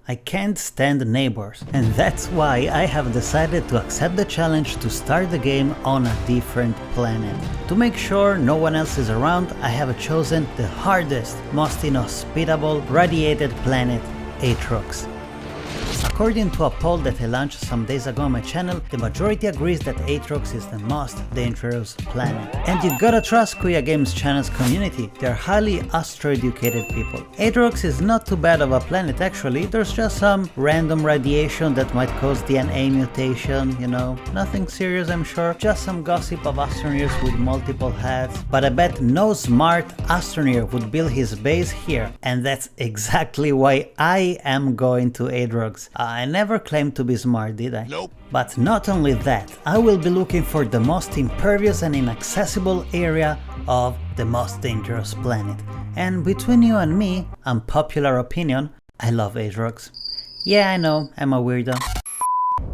I can't stand neighbors, and that's why I have decided to accept the challenge to start the game on a different planet. To make sure no one else is around, I have chosen the hardest, most inhospitable, radiated planet, ATROX. According to a poll that I launched some days ago on my channel, the majority agrees that ATROX is the most dangerous planet. And you gotta trust Kuya Games channel's community, they're highly astro-educated people. ATROX is not too bad of a planet actually, there's just some random radiation that might cause DNA mutation, you know, nothing serious I'm sure, just some gossip of astroneers with multiple heads. But I bet no smart astroneer would build his base here, and that's exactly why I am going to ATROX. I never claimed to be smart, did I? Nope. But not only that, I will be looking for the most impervious and inaccessible area of the most dangerous planet. And between you and me, unpopular opinion, I love ATROX. Yeah, I know, I'm a weirdo.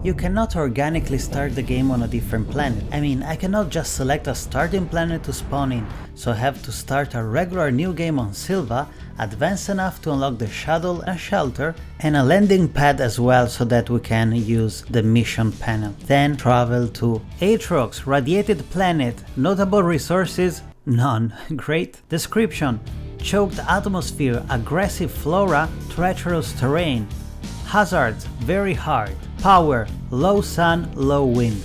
You cannot organically start the game on a different planet. I mean, I cannot just select a starting planet to spawn in, so I have to start a regular new game on Sylva, advance enough to unlock the shuttle, a shelter, and a landing pad as well so that we can use the mission panel. Then travel to ATROX, radiated planet, notable resources, none. Great. Description: choked atmosphere, aggressive flora, treacherous terrain. Hazards, very hard. Power, low sun, low wind.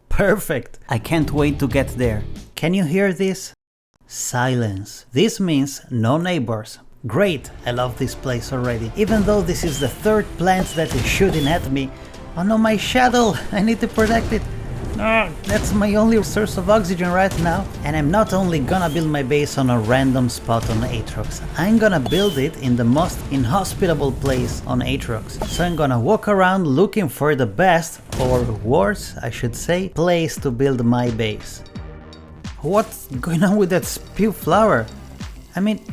Perfect! I can't wait to get there. Can you hear this? Silence. This means no neighbors. Great, I love this place already. Even though this is the third plant that is shooting at me. Oh no, my shuttle! I need to protect it. That's my only source of oxygen right now. And I'm not only gonna build my base on a random spot on ATROX, I'm gonna build it in the most inhospitable place on ATROX. So I'm gonna walk around looking for the best, or worse I should say, place to build my base. What's going on with that spew flower? I mean,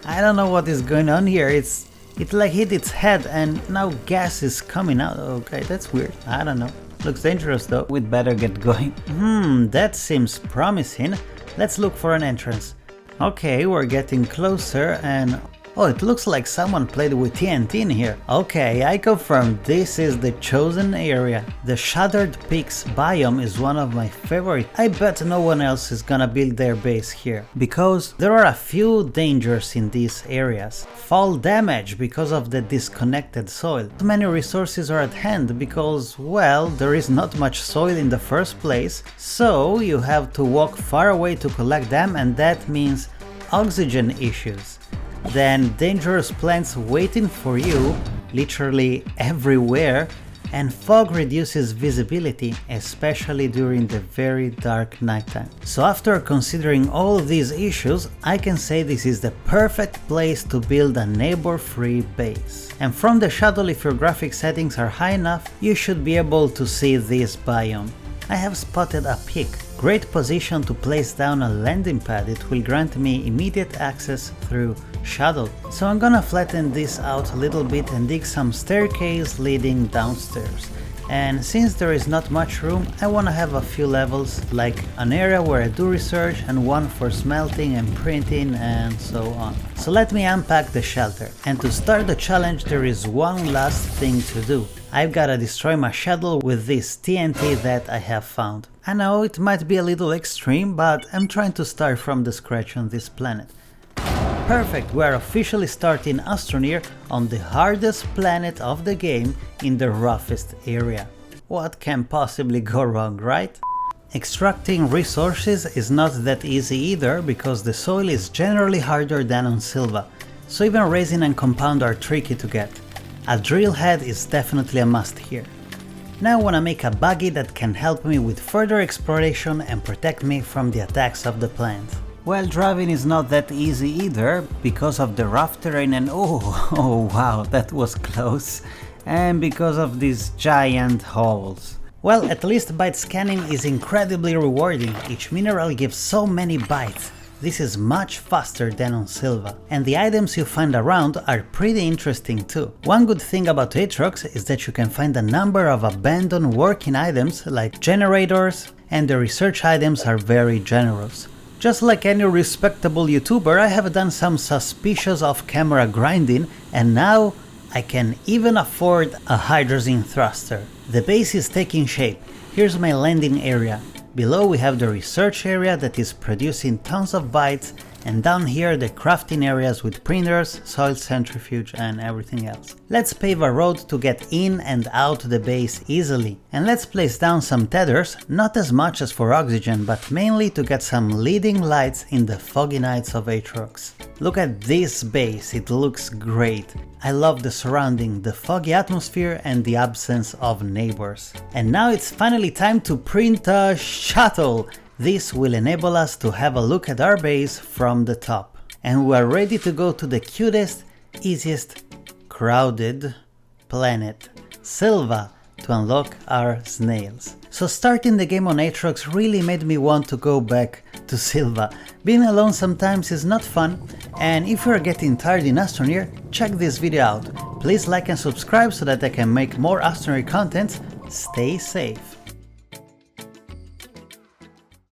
I don't know what is going on here. It like hit its head and now gas is coming out. Okay, that's weird. I don't know. Looks dangerous though, we'd better get going. That seems promising. Let's look for an entrance. Okay, we're getting closer and... oh, it looks like someone played with TNT in here. Okay, I confirm this is the chosen area. The Shattered Peaks biome is one of my favorite. I bet no one else is gonna build their base here, because there are a few dangers in these areas. Fall damage because of the disconnected soil. Not many resources are at hand because, well, there is not much soil in the first place, so you have to walk far away to collect them, and that means oxygen issues. Then dangerous plants waiting for you, literally everywhere, and fog reduces visibility, especially during the very dark nighttime. So after considering all of these issues, I can say this is the perfect place to build a neighbor-free base. And from the shuttle, if your graphic settings are high enough, you should be able to see this biome. I have spotted a peak. Great position to place down a landing pad. It will grant me immediate access through shuttle. So I'm gonna flatten this out a little bit and dig some staircase leading downstairs. And since there is not much room, I wanna have a few levels, like an area where I do research and one for smelting and printing and so on. So let me unpack the shelter. And to start the challenge, there is one last thing to do. I've gotta destroy my shuttle with this TNT that I have found. I know it might be a little extreme, but I'm trying to start from the scratch on this planet. Perfect, we are officially starting Astroneer on the hardest planet of the game in the roughest area. What can possibly go wrong, right? Extracting resources is not that easy either, because the soil is generally harder than on Sylva, so even resin and compound are tricky to get. A drill head is definitely a must here. Now I wanna make a buggy that can help me with further exploration and protect me from the attacks of the plant. Well, driving is not that easy either, because of the rough terrain and oh wow, that was close, and because of these giant holes. Well, at least bite scanning is incredibly rewarding, each mineral gives so many bites. This is much faster than on Sylva, and the items you find around are pretty interesting too. One good thing about ATROX is that you can find a number of abandoned working items like generators, and the research items are very generous. Just like any respectable YouTuber, I have done some suspicious off-camera grinding, and now I can even afford a hydrazine thruster. The base is taking shape. Here's my landing area. Below we have the research area that is producing tons of bytes, and down here the crafting areas with printers, soil centrifuge and everything else. Let's pave a road to get in and out the base easily. And let's place down some tethers, not as much as for oxygen, but mainly to get some leading lights in the foggy nights of ATROX. Look at this base, it looks great. I love the surrounding, the foggy atmosphere and the absence of neighbors. And now it's finally time to print a shuttle. This will enable us to have a look at our base from the top. And we are ready to go to the cutest, easiest, crowded planet, Sylva, to unlock our snails. So starting the game on ATROX really made me want to go back to Sylva. Being alone sometimes is not fun, and if you are getting tired in Astroneer, check this video out. Please like and subscribe so that I can make more Astroneer content. Stay safe.